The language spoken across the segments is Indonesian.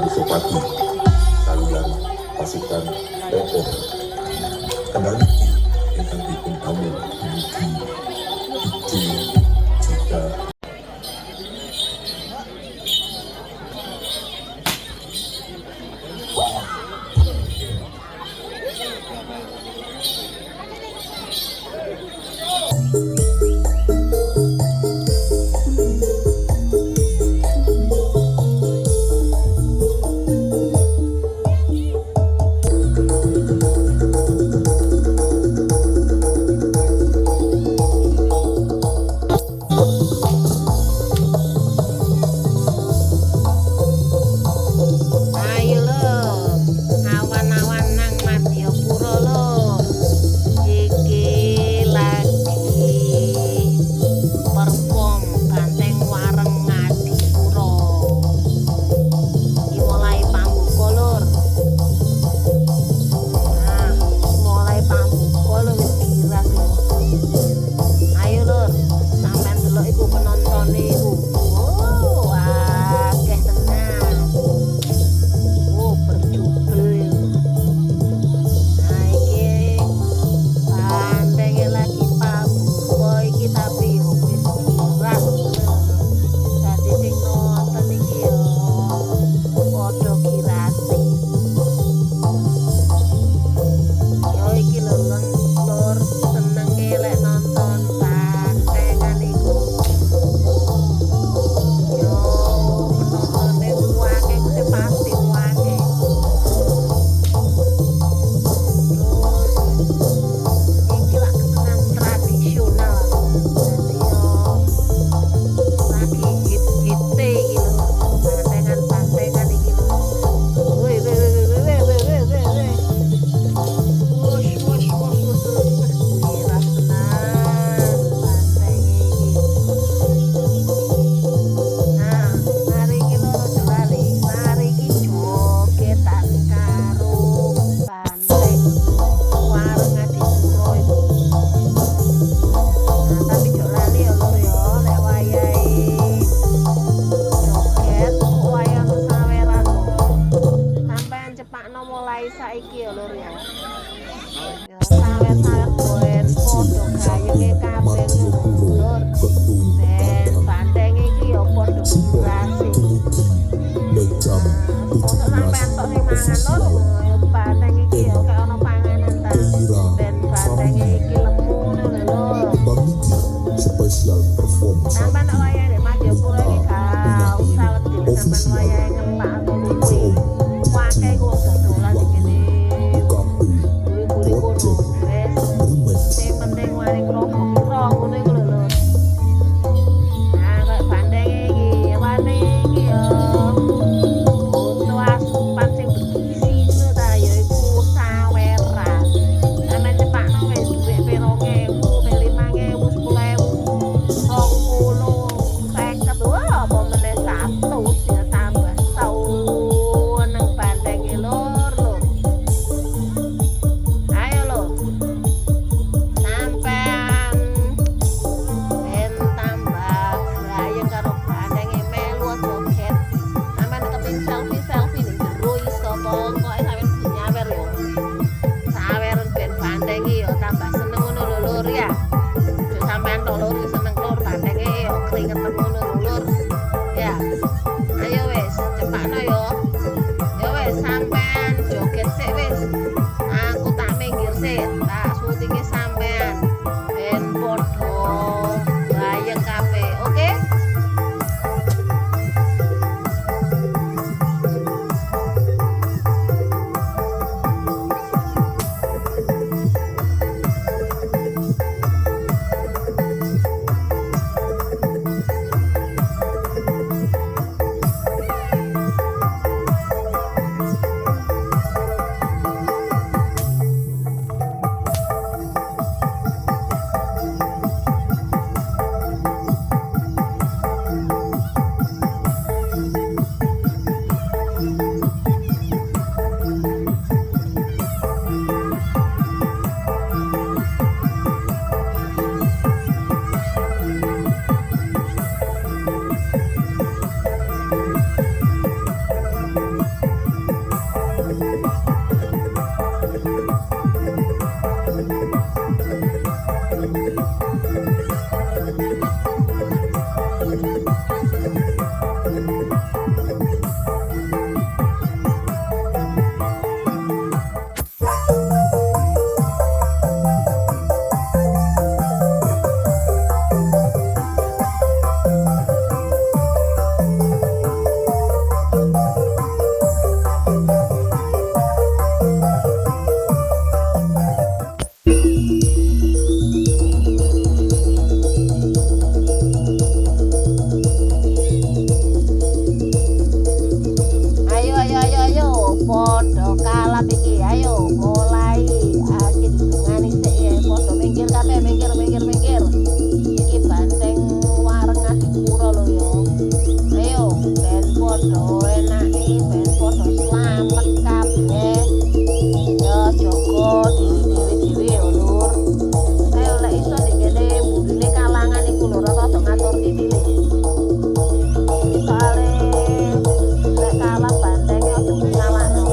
Sopati kalian pasukan Depok kembali ingkang dipun bangun dumugi Ijen juga Ayo lho, awan-awan nang Madiopuro lho. Iki lagi perform Banteng Wareng Ngadipuro. Iki mulai pambuka lur. Nah, mulai pambuka lho wis diras lho. Ayo lur, sampean delok iku penontone iku. Oh, akeh tenan. Oh, berjubel. Nah, iki bantenge lagi pambuka iki tapi yo wis diras. Dadi sing nonton iki yo padha kirati. Yo iki lho lur senenge lek nonton bantengan iku. Yo penontone akeh sing pasti akeh. Iki lak kesenian tradisional. Dadi yo lagi hit-hite iki lho. Bantengan iki lho. Weh weh weh weh weh weh weh weh weh. Wush wush wush wush wush. Wiras tenan banteng iki. Nah, mari iki lho aja lali. Mari iki jogetan karo Banteng Wareng Ngadipuro iku. Nah, tapi jok lali ya lur ya, lek wayahe joget wayah saweran lho. Sampean cepakno mulai saiki ya lur ya. Ya sawer-sawer boen padha gayenge kabeh lur. Ben banteng iki ya padha kirasi. Mejam Mosok sampean tok sing mangan lur, ya banteng iki ya kayak ana panganan ta. Ben banteng iki lemu ngono lho lur. Bamiki spesial performance Sampean nek wayahe nek Madiopuro iki gak usah wedi sampean wayahe ngelak atau luwe. Wakai ku wong dodolan iki kene. podo kalap iki. Ayo mulai iki didungani sik ya. Podo minggir kabeh, minggir. Iki banteng wareng Adipura lho ya. Ayo ben podo enake, ben podo slamet kabeh. Ya jaga diri-diri dhewe ya Lur. Ayo lek iso nek kene mburine kalangan iku lho rada ngatur titile. Soale lek kalap bantenge aja nyalakno.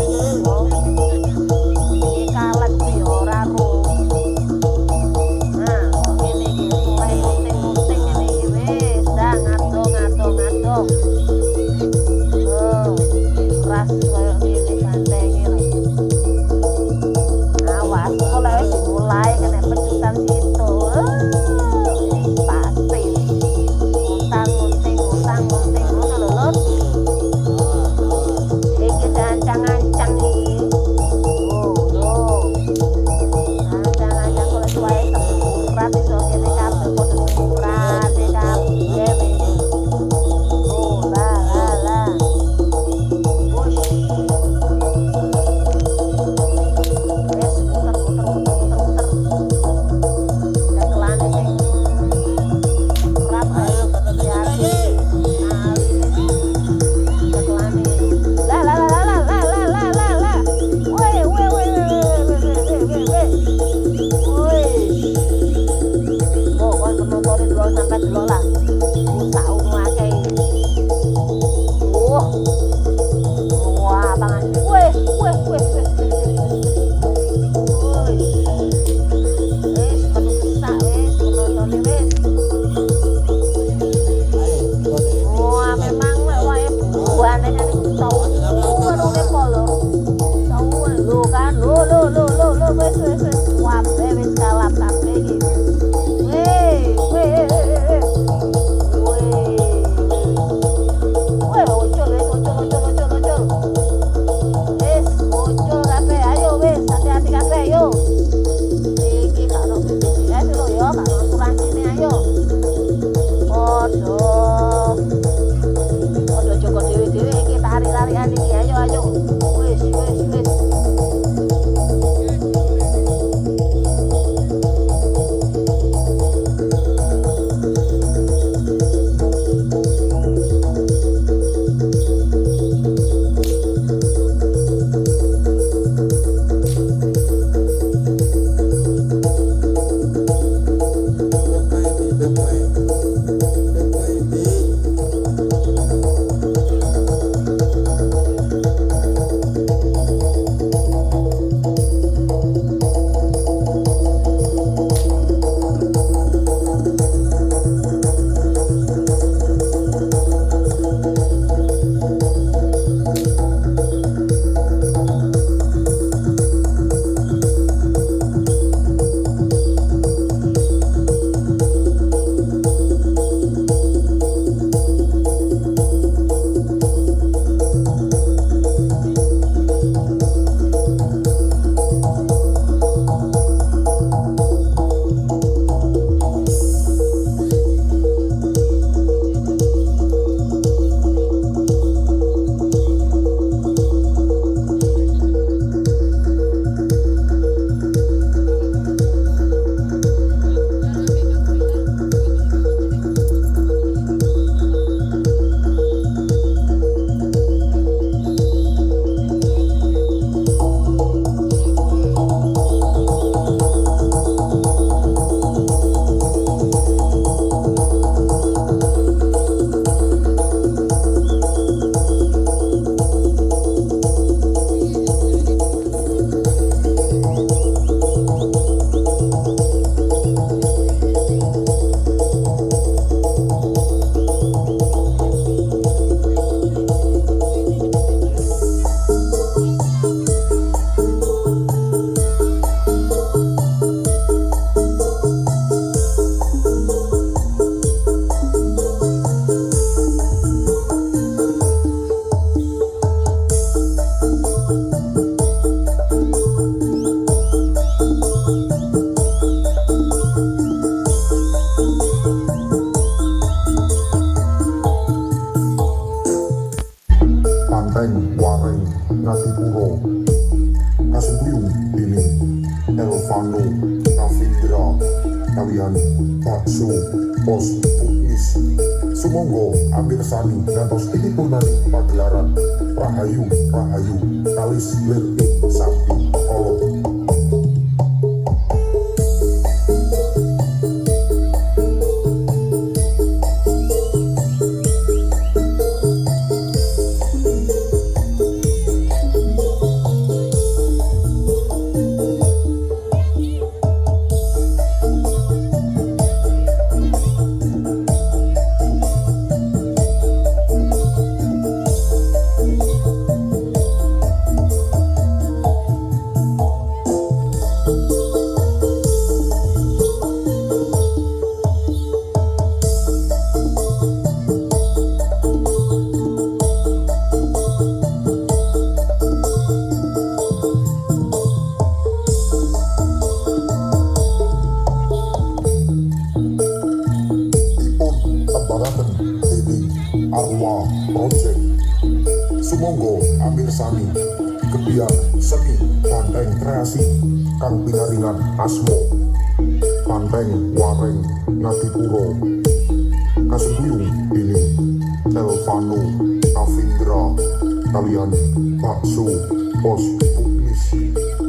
Ngatipuro Kasembuyung ini Elvano Kavindra kalian bakso pos pukis sumangga amirsani ngantos ini purnani pagelaran Rahayu Rahayu kalis lir sapi olo. Arwah Project sumangga amirsani kebiar seni banteng kreasi kang pinaringan asmo banteng wareng Ngatipuro Kasembuyung ini Elvano Kavindra kalian bakso pos pukis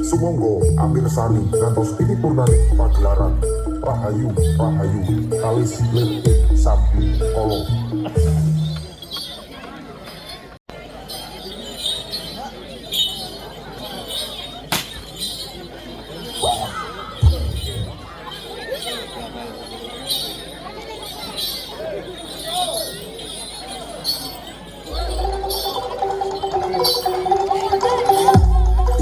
sumangga amirsani ngantos ini purnani pagelaran Rahayu Rahayu kalis lir sapi olo.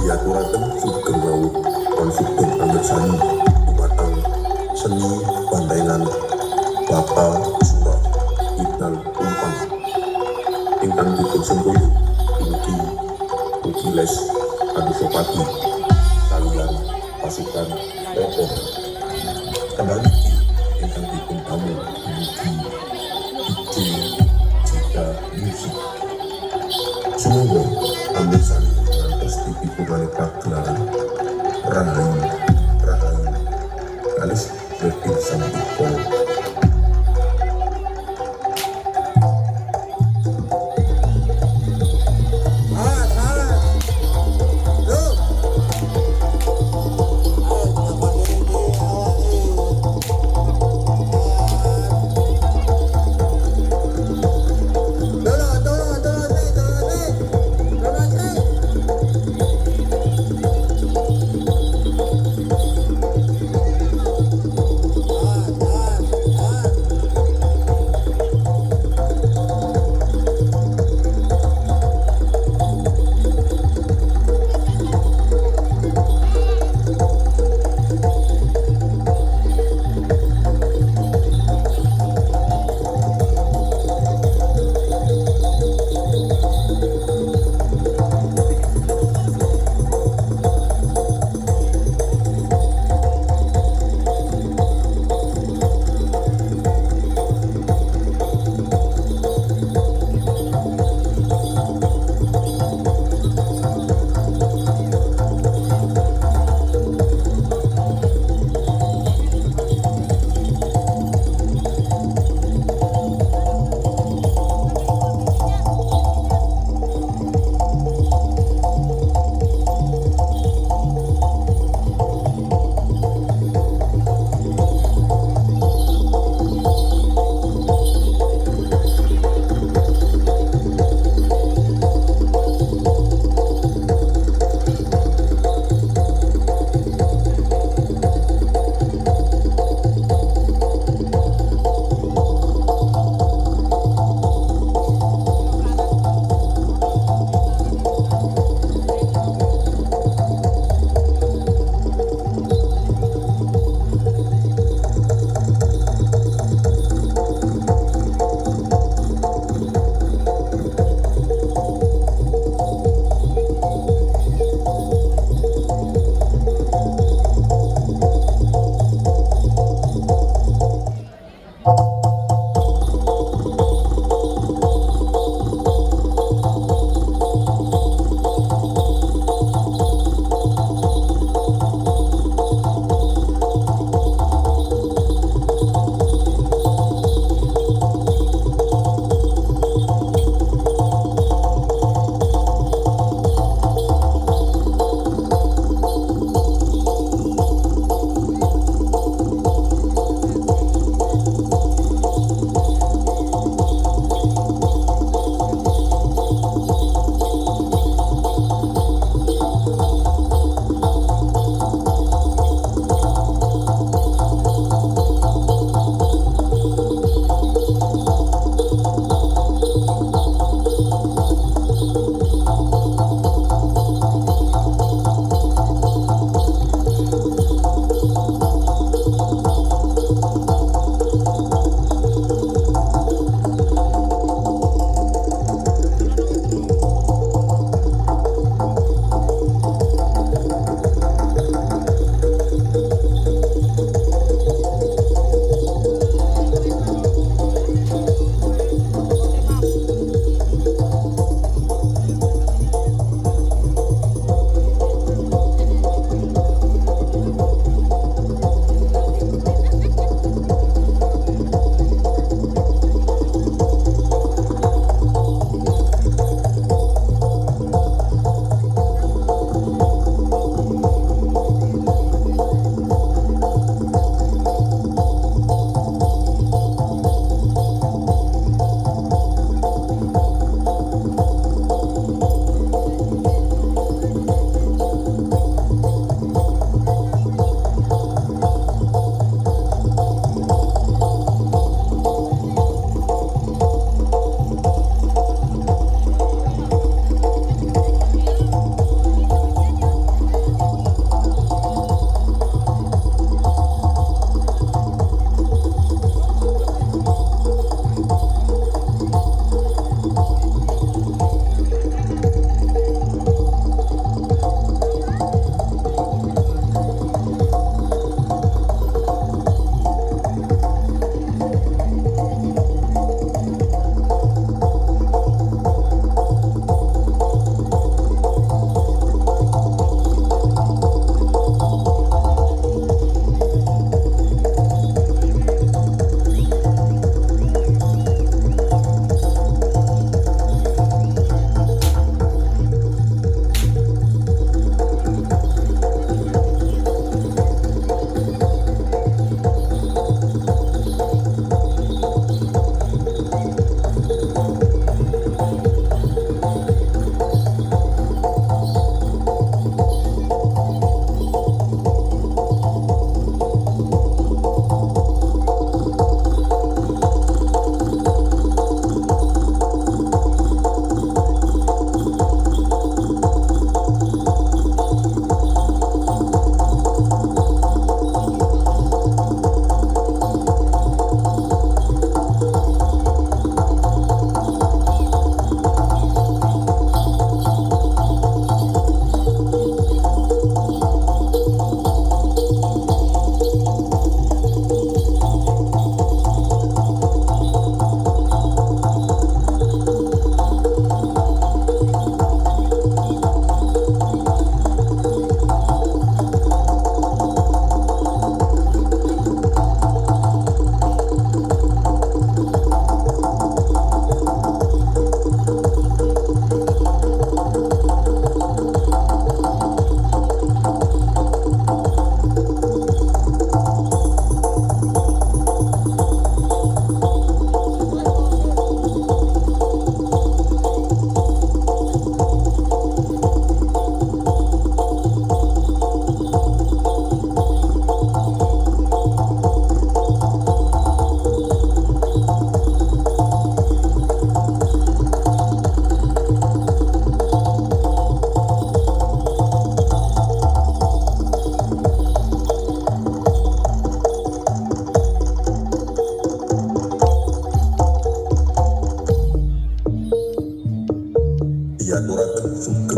Diaturaken Sugeng Wau Konsugeng amirsani dumateng seni bantengan Bapak Surah Ibnal Umpang ingkang dipunsengkuyung Ugi Les Adusopati kalian pasukan Repot kendali ingkang dipuntamu Ugi Jika Musik sumangga amirsani ngantos dipipurani pagelaran Rahayu Rahayu kalis lir sapi olo.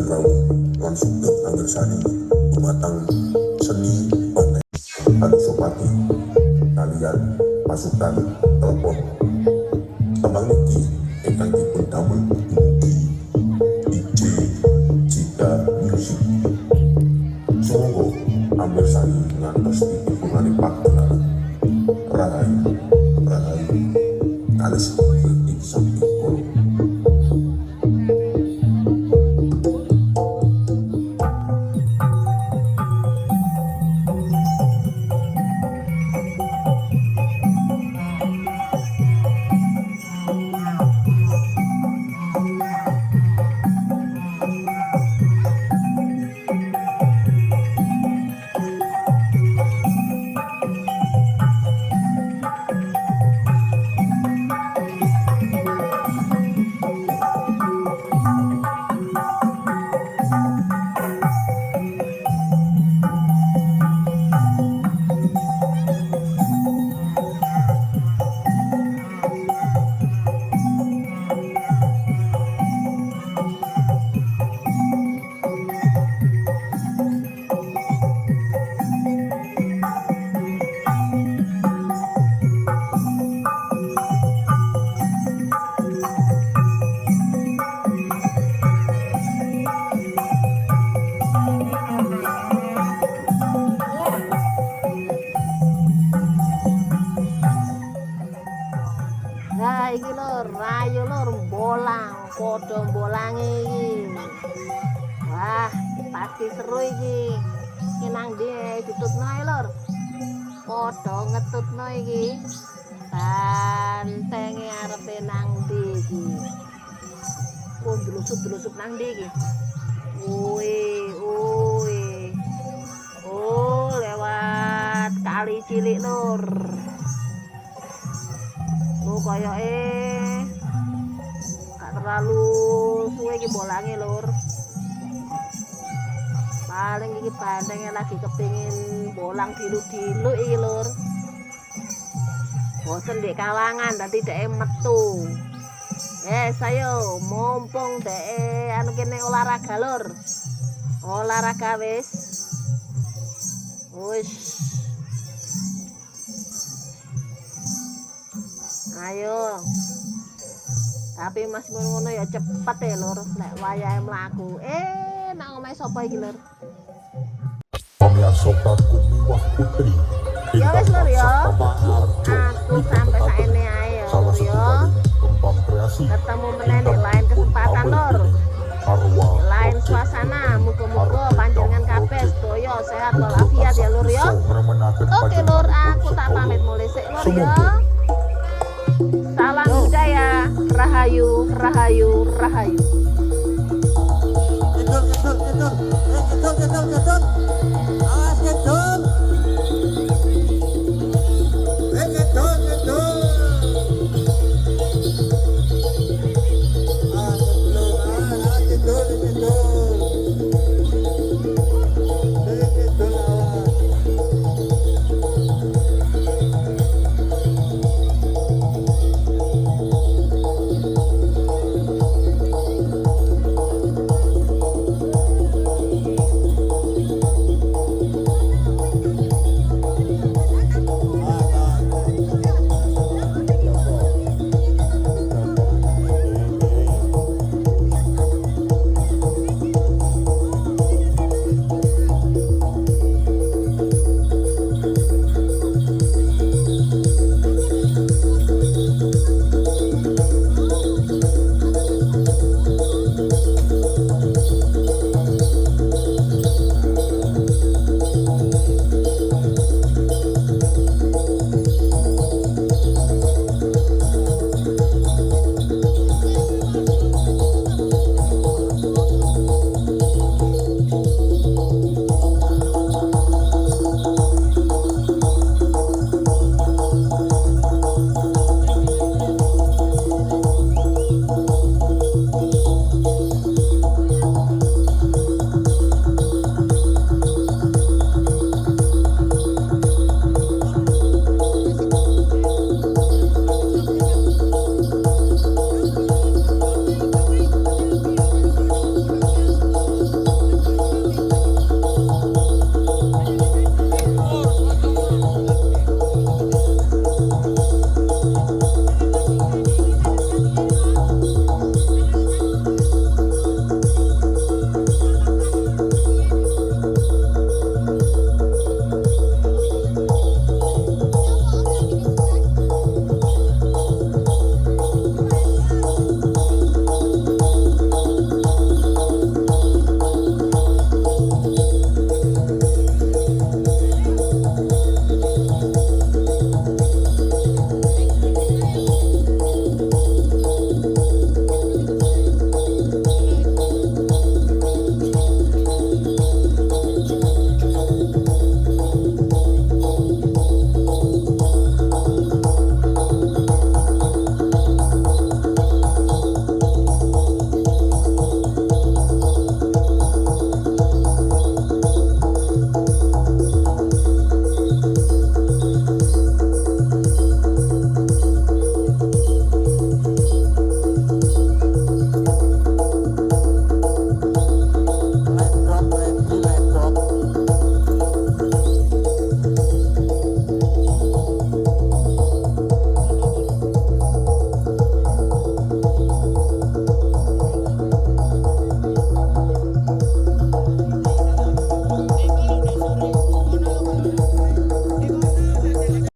rawuh lan sugeng anggersani dumateng seni banteng Anusapati kaliyan pasukan telepon. Tembang niki ingkang dipun damel mugi DJ Cika Music. Sumangga anggersani ngantos pipungane pagelaran. Rahayu rahayu kalis ing samping kula. Nah iki lur, rayu lur bolang, padha bolange iki. Wah, pasti seru iki. Iki nang ndi ditutno ae lur. Padha ngetutno iki. Bantenge arepe nang ndi iki. Oh, dlusuk-dlusuk nang ndi iki. Oh, lewat kali cilik lur. Koyoke gak terlalu suwe iki bolange lur. Paling iki bantenge lagi kepingin bolang dilu-dilu iki lur. Bosen di kawangan dadi dhek metu. Ayo mumpung dhek anu kene olahraga lur. Olahraga wis. Ayo. Tapi mas ngono ya cepet ya lur, nek wayahe mlaku. Nang omahe sapa iki lur? Pamirsa Prabu Miwah Putri. Ya wis lur ya. Aku sampai saene ae ya lur ya. Kembang kreasi. Ketemu meneh di lain kesempatan lur. Lain suasana, muga-muga panjenengan kabeh sedaya sehat walafiat ya lur ya. Oke lur, aku tak pamit mulih sik lur ya. Salam budaya, rahayu, rahayu, rahayu. Itu.